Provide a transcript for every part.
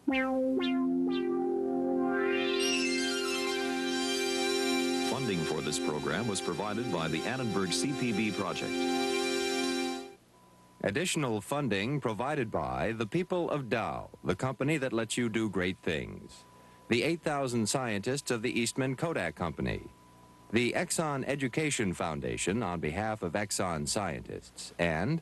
Funding for this program was provided by the Annenberg CPB project. Additional funding provided by the people of Dow, the company that lets you do great things. The 8,000 scientists of the Eastman Kodak Company. The Exxon Education Foundation on behalf of Exxon scientists. And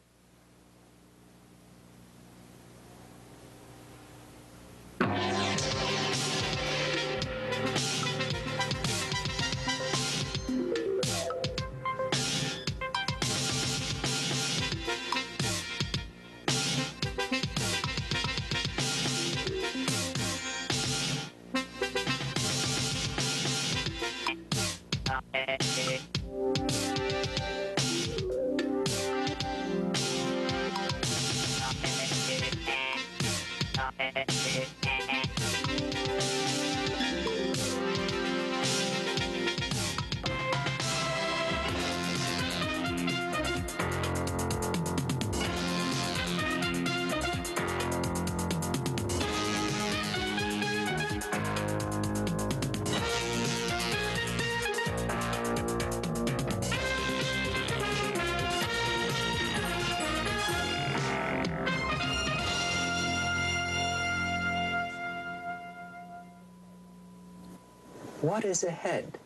what is ahead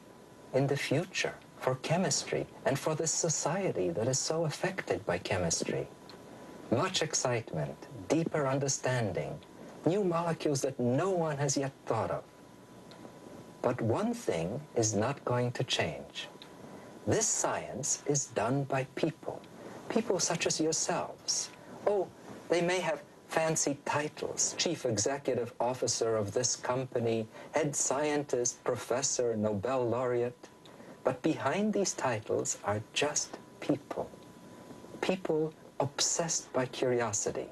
in the future for chemistry and for this society that is so affected by chemistry? Much excitement, deeper understanding, new molecules that no one has yet thought of. But one thing is not going to change. This science is done by people, people such as yourselves. Oh, they may have fancy titles, chief executive officer of this company, head scientist, professor, Nobel laureate. But behind these titles are just people. People obsessed by curiosity.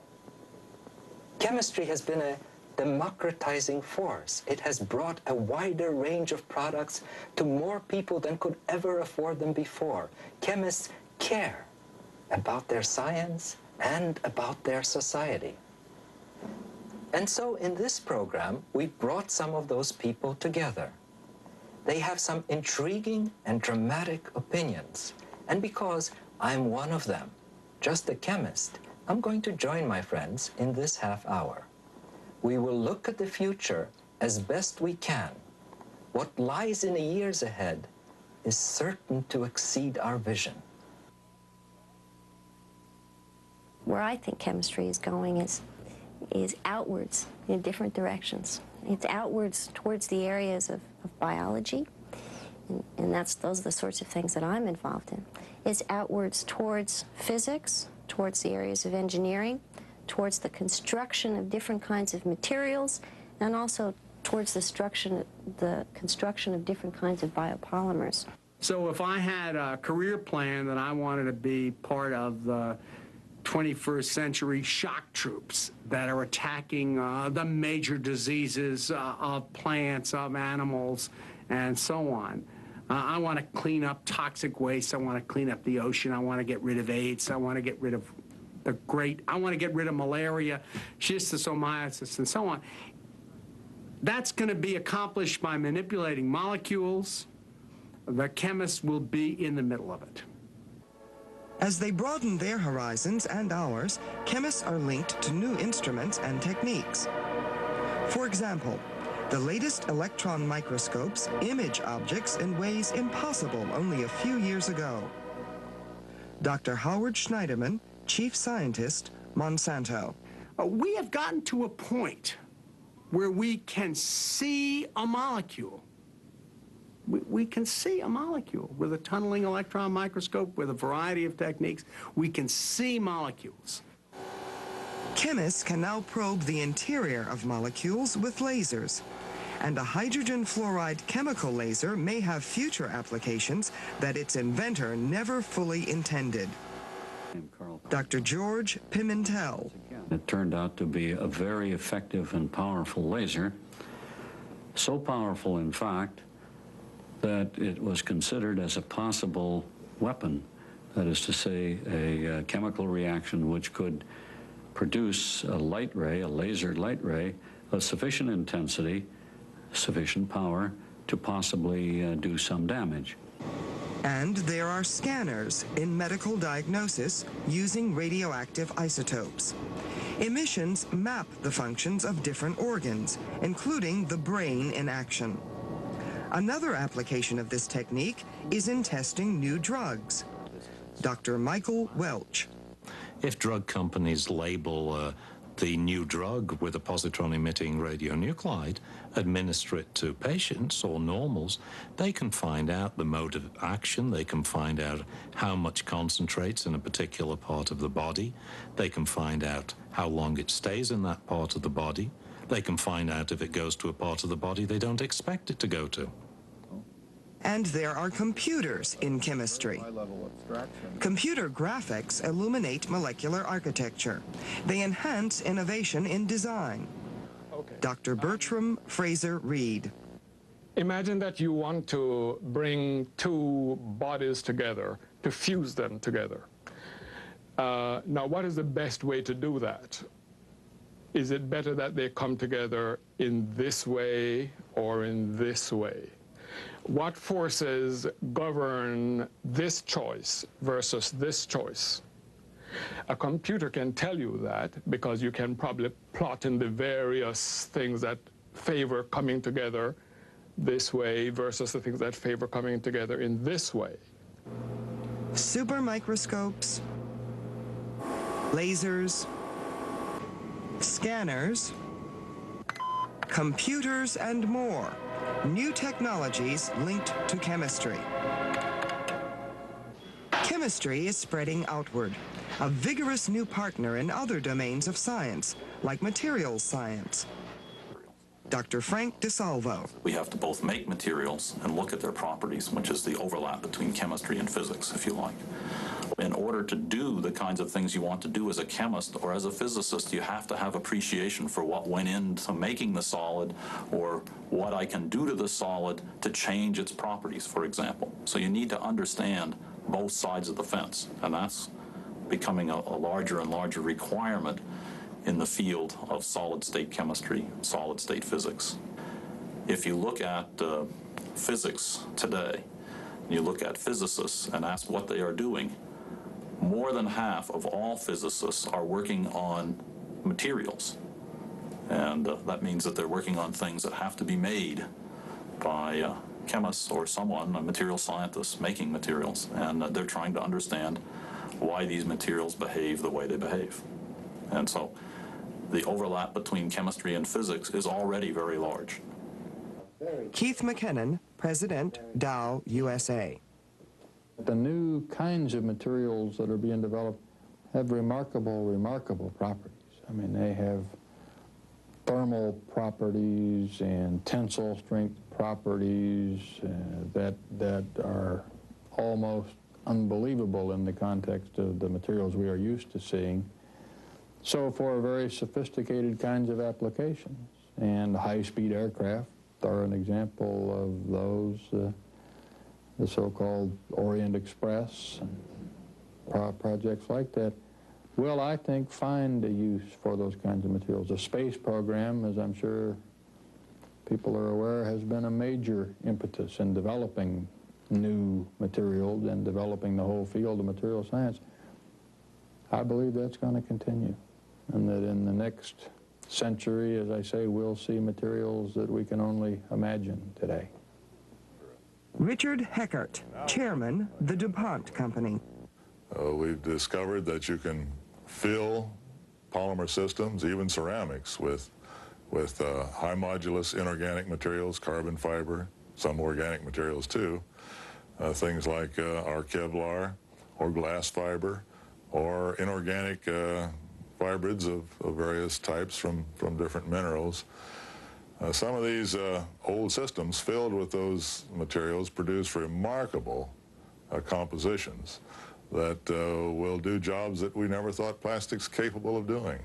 Chemistry has been a democratizing force. It has brought a wider range of products to more people than could ever afford them before. Chemists care about their science and about their society. And so in this program, we brought some of those people together. They have some intriguing and dramatic opinions. And because I'm one of them, just a chemist, I'm going to join my friends in this half hour. We will look at the future as best we can. What lies in the years ahead is certain to exceed our vision. Where I think chemistry is going is outwards in different directions. It's outwards towards the areas of biology, and those are the sorts of things that I'm involved in. It's outwards towards physics, towards the areas of engineering, towards the construction of different kinds of materials, and also towards the construction of different kinds of biopolymers. So if I had a career plan that I wanted to be part of the 21st century shock troops that are attacking the major diseases of plants, of animals, and so on. I want to clean up toxic waste. I want to clean up the ocean. I want to get rid of AIDS. I want to get rid of I want to get rid of malaria, schistosomiasis, and so on. That's going to be accomplished by manipulating molecules. The chemists will be in the middle of it. As they broaden their horizons and ours, chemists are linked to new instruments and techniques. For example, the latest electron microscopes image objects in ways impossible only a few years ago. Dr. Howard Schneiderman, Chief Scientist, Monsanto. We have gotten to a point where we can see a molecule. We can see a molecule with a tunneling electron microscope, with a variety of techniques. We can see molecules. Chemists can now probe the interior of molecules with lasers. And a hydrogen fluoride chemical laser may have future applications that its inventor never fully intended. Dr. George Pimentel. It turned out to be a very effective and powerful laser. So powerful, in fact, that it was considered as a possible weapon. That is to say, a chemical reaction which could produce a light ray, a laser light ray, a sufficient intensity, sufficient power to possibly do some damage. And there are scanners in medical diagnosis using radioactive isotopes. Emissions map the functions of different organs, including the brain in action. Another application of this technique is in testing new drugs. Dr. Michael Welch. If drug companies label the new drug with a positron-emitting radionuclide, administer it to patients or normals, they can find out the mode of action, they can find out how much concentrates in a particular part of the body, they can find out how long it stays in that part of the body, they can find out if it goes to a part of the body they don't expect it to go to. And there are computers in chemistry. Computer graphics illuminate molecular architecture. They enhance innovation in design. Dr. Bertram Fraser Reed. Imagine that you want to bring two bodies together, to fuse them together. Now, what is the best way to do that? Is it better that they come together in this way or in this way? What forces govern this choice versus this choice? A computer can tell you that because you can probably plot in the various things that favor coming together this way versus the things that favor coming together in this way. Super microscopes, lasers, scanners, computers, and more. New technologies linked to chemistry. Chemistry is spreading outward, a vigorous new partner in other domains of science, like materials science. Dr. Frank DeSalvo. We have to both make materials and look at their properties, which is the overlap between chemistry and physics, if you like. In order to do the kinds of things you want to do as a chemist or as a physicist, you have to have appreciation for what went into making the solid or what I can do to the solid to change its properties, for example. So you need to understand both sides of the fence, and that's becoming a larger and larger requirement in the field of solid-state chemistry, solid-state physics. If you look at physics today, you look at physicists and ask what they are doing, more than half of all physicists are working on materials. And that means that they're working on things that have to be made by chemists or someone, a material scientist, making materials. And they're trying to understand why these materials behave the way they behave. And so the overlap between chemistry and physics is already very large. Keith McKinnon, President, Dow USA. The new kinds of materials that are being developed have remarkable properties. I mean, they have thermal properties and tensile strength properties that are almost unbelievable in the context of the materials we are used to seeing. So for very sophisticated kinds of applications, and high-speed aircraft are an example of those, the so-called Orient Express and projects like that will, I think, find a use for those kinds of materials. The space program, as I'm sure people are aware, has been a major impetus in developing new materials and developing the whole field of material science. I believe that's going to continue, and that in the next century, as I say, we'll see materials that we can only imagine today. Richard Heckert, Chairman, the DuPont Company. We've discovered that you can fill polymer systems, even ceramics, with high modulus inorganic materials, carbon fiber, some organic materials too, things like our Kevlar or glass fiber or inorganic hybrids of various types from different minerals. Some of these old systems filled with those materials produce remarkable compositions that will do jobs that we never thought plastics capable of doing.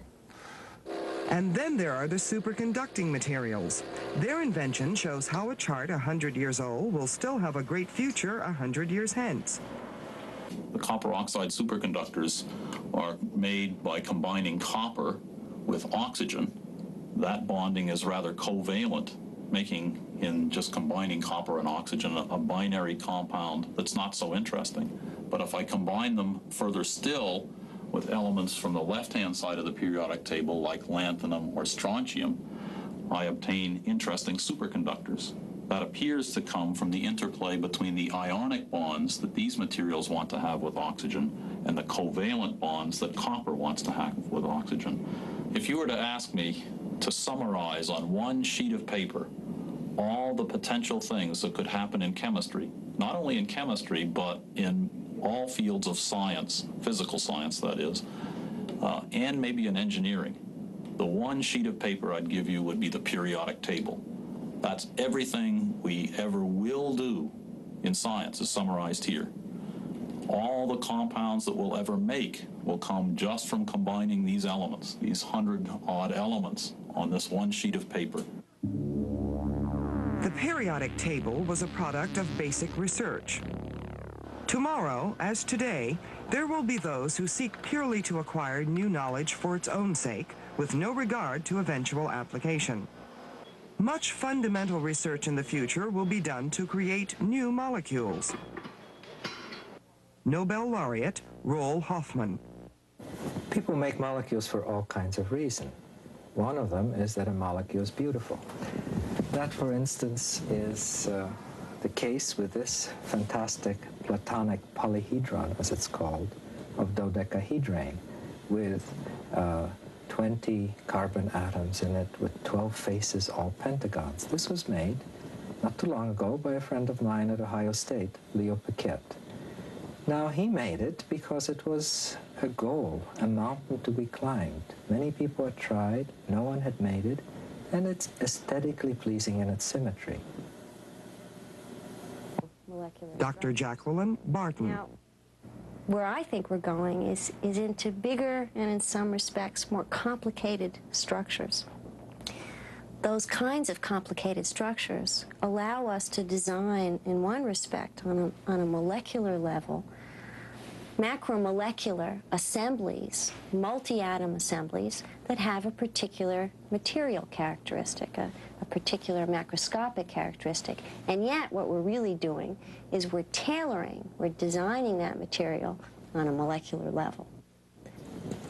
And then there are the superconducting materials. Their invention shows how a chart 100 years old will still have a great future 100 years hence. The copper oxide superconductors are made by combining copper with oxygen that bonding is rather covalent, making, in just combining copper and oxygen, a binary compound that's not so interesting. But if I combine them further still with elements from the left-hand side of the periodic table, like lanthanum or strontium, I obtain interesting superconductors. That appears to come from the interplay between the ionic bonds that these materials want to have with oxygen and the covalent bonds that copper wants to have with oxygen. If you were to ask me to summarize on one sheet of paper all the potential things that could happen in chemistry, not only in chemistry, but in all fields of science, physical science that is, and maybe in engineering, the one sheet of paper I'd give you would be the periodic table. That's everything we ever will do in science is summarized here. All the compounds that we'll ever make will come just from combining these elements, these 100-odd elements on this one sheet of paper. The periodic table was a product of basic research. Tomorrow, as today, there will be those who seek purely to acquire new knowledge for its own sake, with no regard to eventual application. Much fundamental research in the future will be done to create new molecules. Nobel laureate Roald Hoffmann. People make molecules for all kinds of reasons. One of them is that a molecule is beautiful. That, for instance, is the case with this fantastic platonic polyhedron, as it's called, of dodecahedrane, with 20 carbon atoms in it with 12 faces, all pentagons. This was made not too long ago by a friend of mine at Ohio State, Leo Paquette. Now, he made it because it was a goal, a mountain to be climbed. Many people had tried, no one had made it, and it's aesthetically pleasing in its symmetry. Dr. Jacqueline Barton. Now, where I think we're going is into bigger and, in some respects, more complicated structures. Those kinds of complicated structures allow us to design, in one respect, on a molecular level, macromolecular assemblies, multi-atom assemblies that have a particular material characteristic, a particular macroscopic characteristic. And yet what we're really doing is we're tailoring, we're designing that material on a molecular level.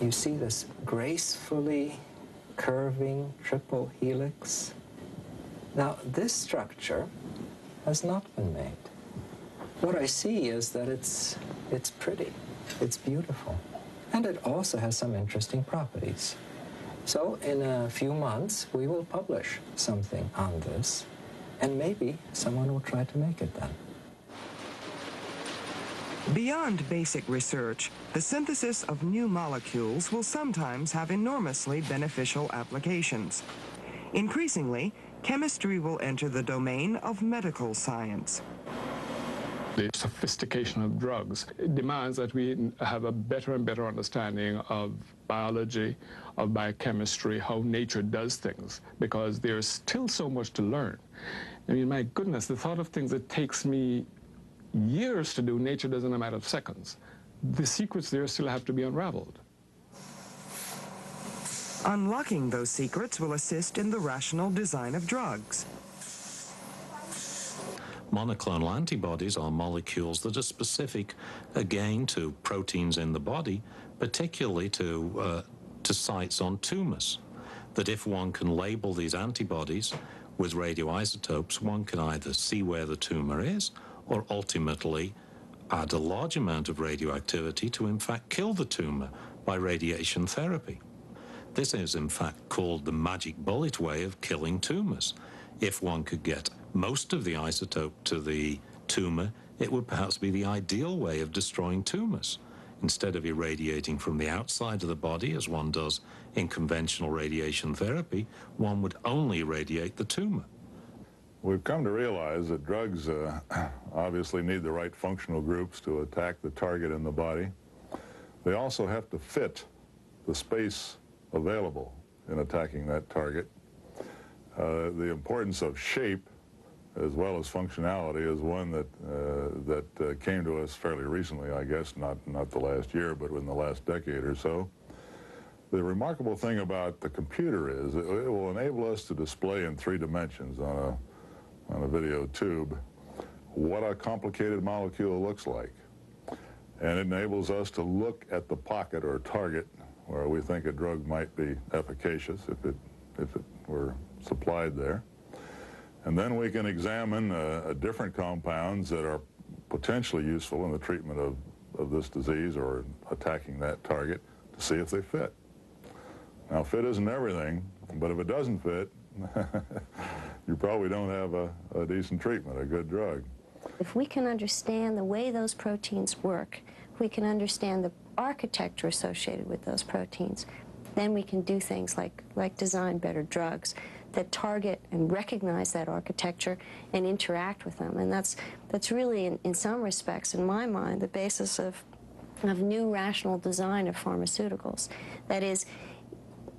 You see this gracefully curving triple helix. Now, this structure has not been made. What I see is that it's pretty, it's beautiful, and it also has some interesting properties. So in a few months, we will publish something on this, and maybe someone will try to make it then. Beyond basic research, the synthesis of new molecules will sometimes have enormously beneficial applications. Increasingly, chemistry will enter the domain of medical science. The sophistication of drugs demands that we have a better and better understanding of biology, of biochemistry, how nature does things, because there's still so much to learn. I mean, my goodness, the thought of things that takes me years to do, nature does in a matter of seconds. The secrets there still have to be unraveled. Unlocking those secrets will assist in the rational design of drugs. Monoclonal antibodies are molecules that are specific, again, to proteins in the body, particularly to sites on tumors. That if one can label these antibodies with radioisotopes, one can either see where the tumor is or ultimately add a large amount of radioactivity to, in fact, kill the tumor by radiation therapy. This is, in fact, called the magic bullet way of killing tumors. If one could get most of the isotope to the tumor, it would perhaps be the ideal way of destroying tumors. Instead of irradiating from the outside of the body, as one does in conventional radiation therapy, one would only irradiate the tumor. We've come to realize that drugs obviously need the right functional groups to attack the target in the body. They also have to fit the space available in attacking that target. The importance of shape as well as functionality is one that came to us fairly recently, I guess, not the last year, but in the last decade or so. The remarkable thing about the computer is it will enable us to display in 3 dimensions on a video tube what a complicated molecule looks like. And it enables us to look at the pocket or target where we think a drug might be efficacious if it were supplied there. And then we can examine different compounds that are potentially useful in the treatment of this disease or attacking that target to see if they fit. Now, fit isn't everything, but if it doesn't fit, you probably don't have a decent treatment, a good drug. If we can understand the way those proteins work, if we can understand the architecture associated with those proteins, then we can do things like design better drugs that target and recognize that architecture and interact with them. And that's really, in some respects, in my mind, the basis of new rational design of pharmaceuticals. That is,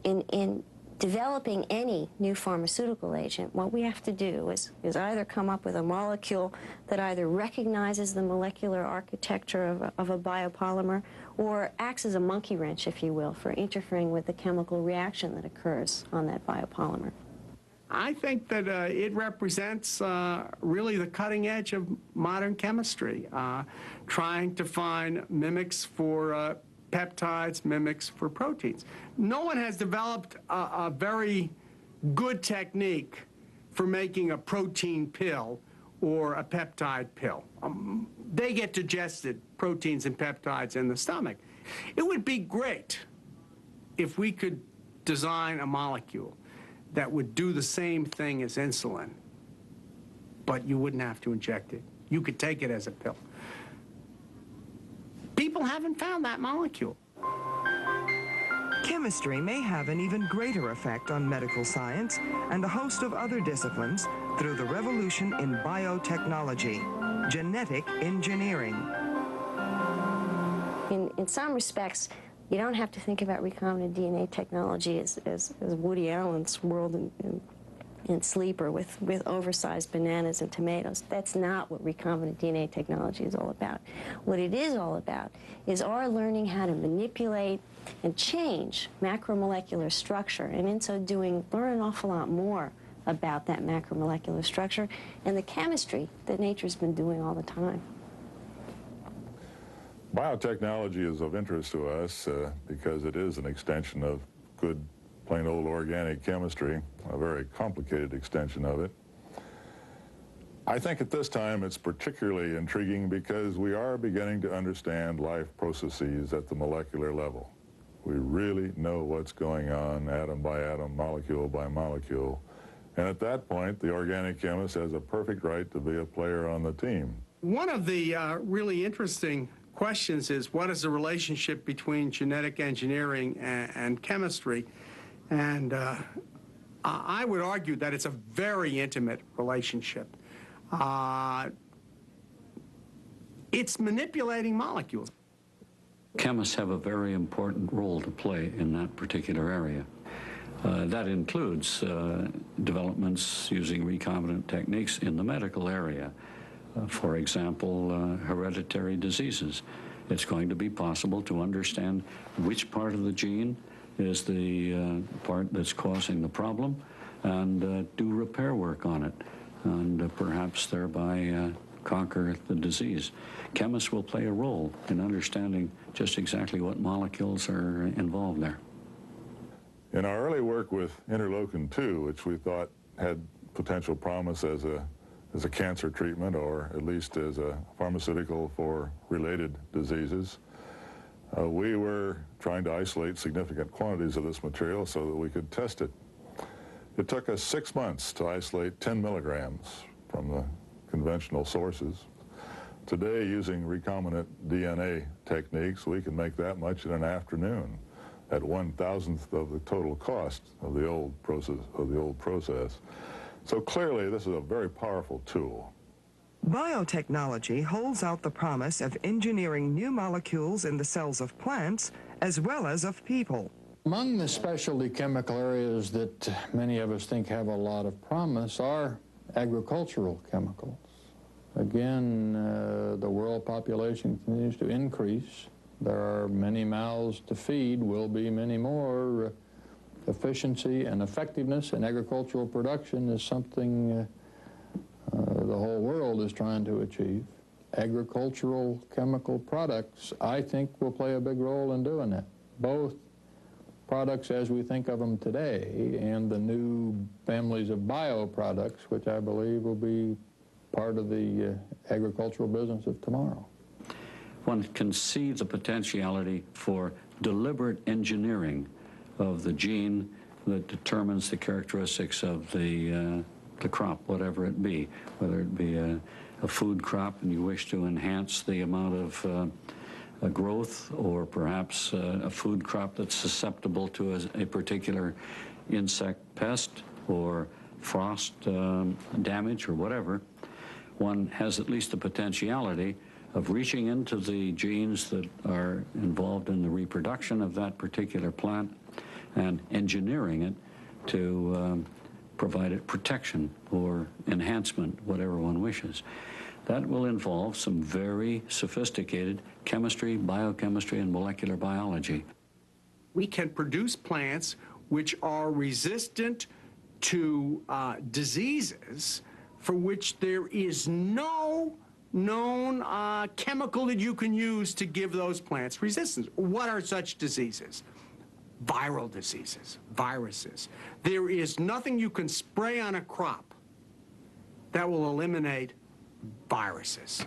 in developing any new pharmaceutical agent, what we have to do is either come up with a molecule that either recognizes the molecular architecture of a biopolymer or acts as a monkey wrench, if you will, for interfering with the chemical reaction that occurs on that biopolymer. I think that it represents really the cutting edge of modern chemistry, trying to find mimics for peptides, mimics for proteins. No one has developed a very good technique for making a protein pill or a peptide pill. They get digested, proteins and peptides, in the stomach. It would be great if we could design a molecule that would do the same thing as insulin, but you wouldn't have to inject it. You could take it as a pill. People haven't found that molecule. Chemistry may have an even greater effect on medical science and a host of other disciplines through the revolution in biotechnology, genetic engineering. In some respects, you don't have to think about recombinant DNA technology as Woody Allen's world in Sleeper with oversized bananas and tomatoes. That's not what recombinant DNA technology is all about. What it is all about is our learning how to manipulate and change macromolecular structure, and in so doing, learn an awful lot more about that macromolecular structure and the chemistry that nature's been doing all the time. Biotechnology is of interest to us because it is an extension of good, plain old organic chemistry, a very complicated extension of it. I think at this time it's particularly intriguing because we are beginning to understand life processes at the molecular level. We really know what's going on atom by atom, molecule by molecule. And at that point, the organic chemist has a perfect right to be a player on the team. One of the really interesting questions is, what is the relationship between genetic engineering and chemistry? And I would argue that it's a very intimate relationship. It's manipulating molecules. Chemists have a very important role to play in that particular area. That includes developments using recombinant techniques in the medical area. For example, hereditary diseases. It's going to be possible to understand which part of the gene is the part that's causing the problem and do repair work on it and perhaps thereby conquer the disease. Chemists will play a role in understanding just exactly what molecules are involved there. In our early work with interleukin-2, which we thought had potential promise as a cancer treatment or at least as a pharmaceutical for related diseases, we were trying to isolate significant quantities of this material so that we could test it. It took us 6 months to isolate 10 milligrams from the conventional sources. Today, using recombinant DNA techniques, we can make that much in an afternoon at 1/1000th of the total cost of the old process. So clearly, this is a very powerful tool. Biotechnology holds out the promise of engineering new molecules in the cells of plants as well as of people. Among the specialty chemical areas that many of us think have a lot of promise are agricultural chemicals. Again, the world population continues to increase. There are many mouths to feed, will be many more. Efficiency and effectiveness in agricultural production is something the whole world is trying to achieve. Agricultural chemical products, I think, will play a big role in doing that. Both products as we think of them today and the new families of bioproducts, which I believe will be part of the agricultural business of tomorrow. One can see the potentiality for deliberate engineering of the gene that determines the characteristics of the crop, whatever it be, whether it be a food crop and you wish to enhance the amount of growth, or perhaps a food crop that's susceptible to a particular insect pest or frost damage or whatever. One has at least the potentiality of reaching into the genes that are involved in the reproduction of that particular plant and engineering it to provide it protection or enhancement, whatever one wishes. That will involve some very sophisticated chemistry, biochemistry, and molecular biology. We can produce plants which are resistant to diseases for which there is no known chemical that you can use to give those plants resistance. What are such diseases? Viral diseases, viruses. There is nothing you can spray on a crop that will eliminate viruses.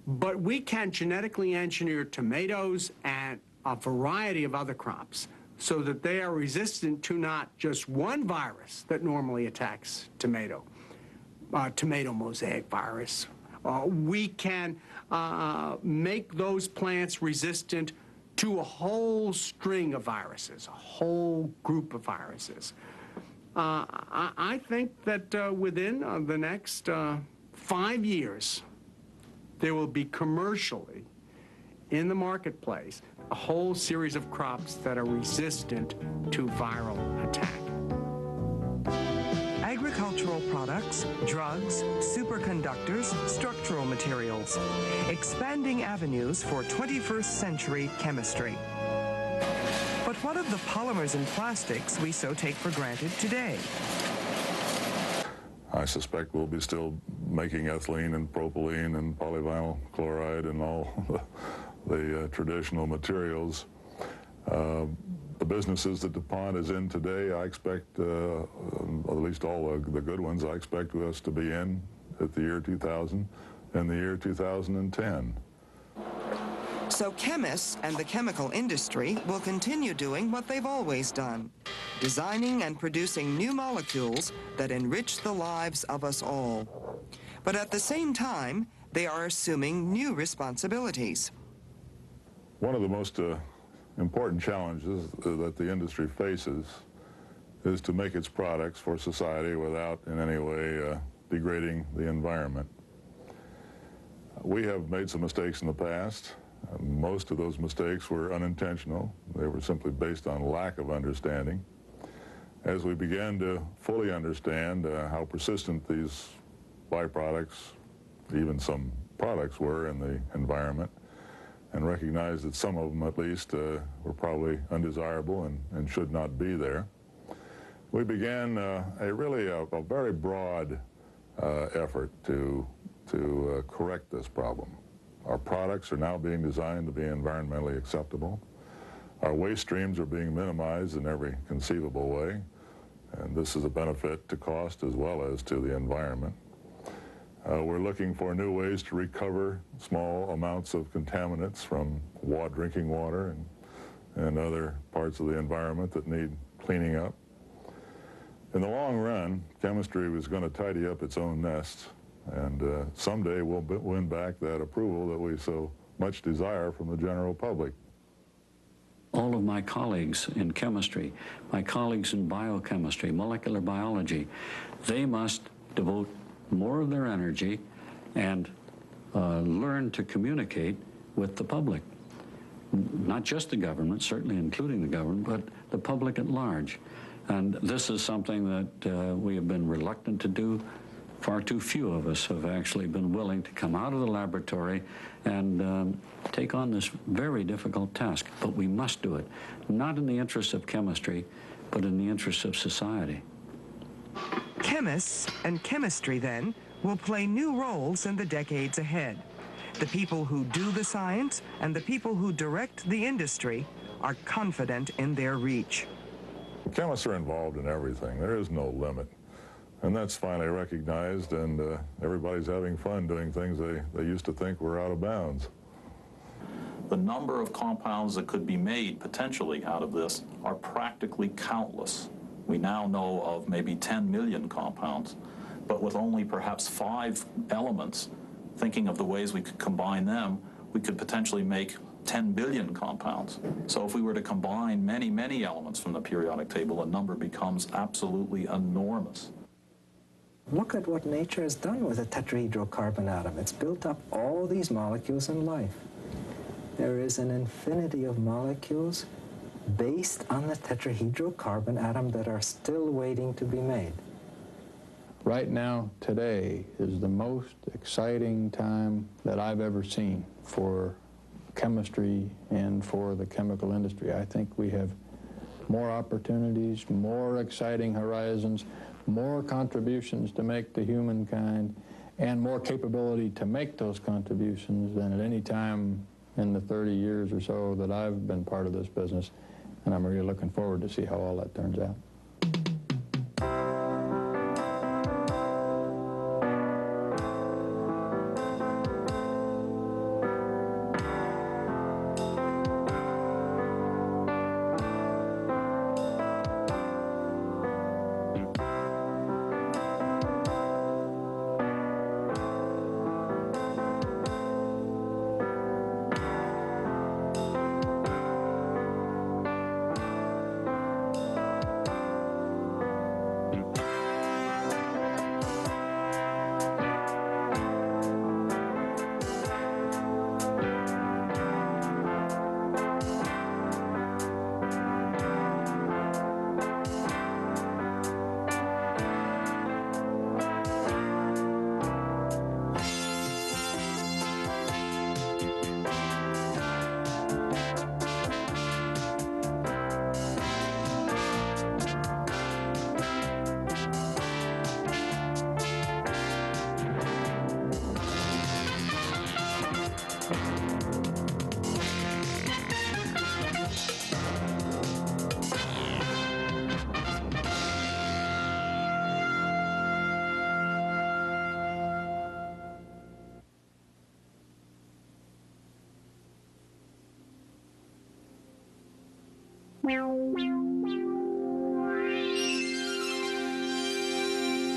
But we can genetically engineer tomatoes and a variety of other crops so that they are resistant to not just one virus that normally attacks tomato mosaic virus. We can make those plants resistant to a whole string of viruses, a whole group of viruses. I think that within the next 5 years, there will be commercially in the marketplace a whole series of crops that are resistant to viral attack. Agricultural products, drugs, superconductors, structural materials, expanding avenues for 21st century chemistry. But what of the polymers and plastics we so take for granted today? I suspect we'll be still making ethylene and propylene and polyvinyl chloride and all the traditional materials. The businesses that DuPont is in today, I expect, at least all the good ones, I expect us to be in at the year 2000 and the year 2010. So chemists and the chemical industry will continue doing what they've always done, designing and producing new molecules that enrich the lives of us all. But at the same time, they are assuming new responsibilities. One of the most important challenges that the industry faces is to make its products for society without in any way degrading the environment. We have made some mistakes in the past. Most of those mistakes were unintentional. They were simply based on lack of understanding. As we began to fully understand how persistent these byproducts, even some products, were in the environment, and recognize that some of them at least were probably undesirable and should not be there, we began a very broad effort to correct this problem. Our products are now being designed to be environmentally acceptable. Our waste streams are being minimized in every conceivable way, and this is a benefit to cost as well as to the environment. We're looking for new ways to recover small amounts of contaminants from drinking water and other parts of the environment that need cleaning up. In the long run, chemistry was going to tidy up its own nest, and someday we'll win back that approval that we so much desire from the general public. All of my colleagues in chemistry, my colleagues in biochemistry, molecular biology, they must devote more of their energy and learn to communicate with the public. Not just the government, certainly including the government, but the public at large. And this is something that we have been reluctant to do Far too few of us have actually been willing to come out of the laboratory and take on this very difficult task. But we must do it, not in the interests of chemistry, but in the interests of society. Chemists and chemistry, then, will play new roles in the decades ahead. The people who do the science and the people who direct the industry are confident in their reach. Chemists are involved in everything. There is no limit. And that's finally recognized, and everybody's having fun doing things they used to think were out of bounds. The number of compounds that could be made potentially out of this are practically countless. We now know of maybe 10 million compounds, but with only perhaps 5 elements, thinking of the ways we could combine them, we could potentially make 10 billion compounds. So if we were to combine many, many elements from the periodic table, the number becomes absolutely enormous. Look at what nature has done with a tetrahedrocarbon atom. It's built up all these molecules in life. There is an infinity of molecules based on the tetrahedrocarbon atom that are still waiting to be made. Right now, today, is the most exciting time that I've ever seen for chemistry and for the chemical industry. I think we have more opportunities, more exciting horizons, more contributions to make to humankind, and more capability to make those contributions than at any time in the 30 years or so that I've been part of this business. And I'm really looking forward to see how all that turns out.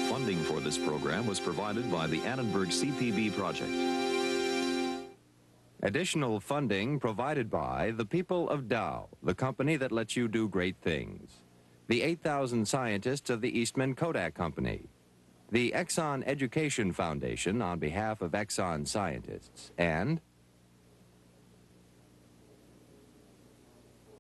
Funding for this program was provided by the Annenberg CPB project. Additional funding provided by the people of Dow, the company that lets you do great things. The 8,000 scientists of the Eastman Kodak Company. The Exxon Education Foundation on behalf of Exxon scientists. And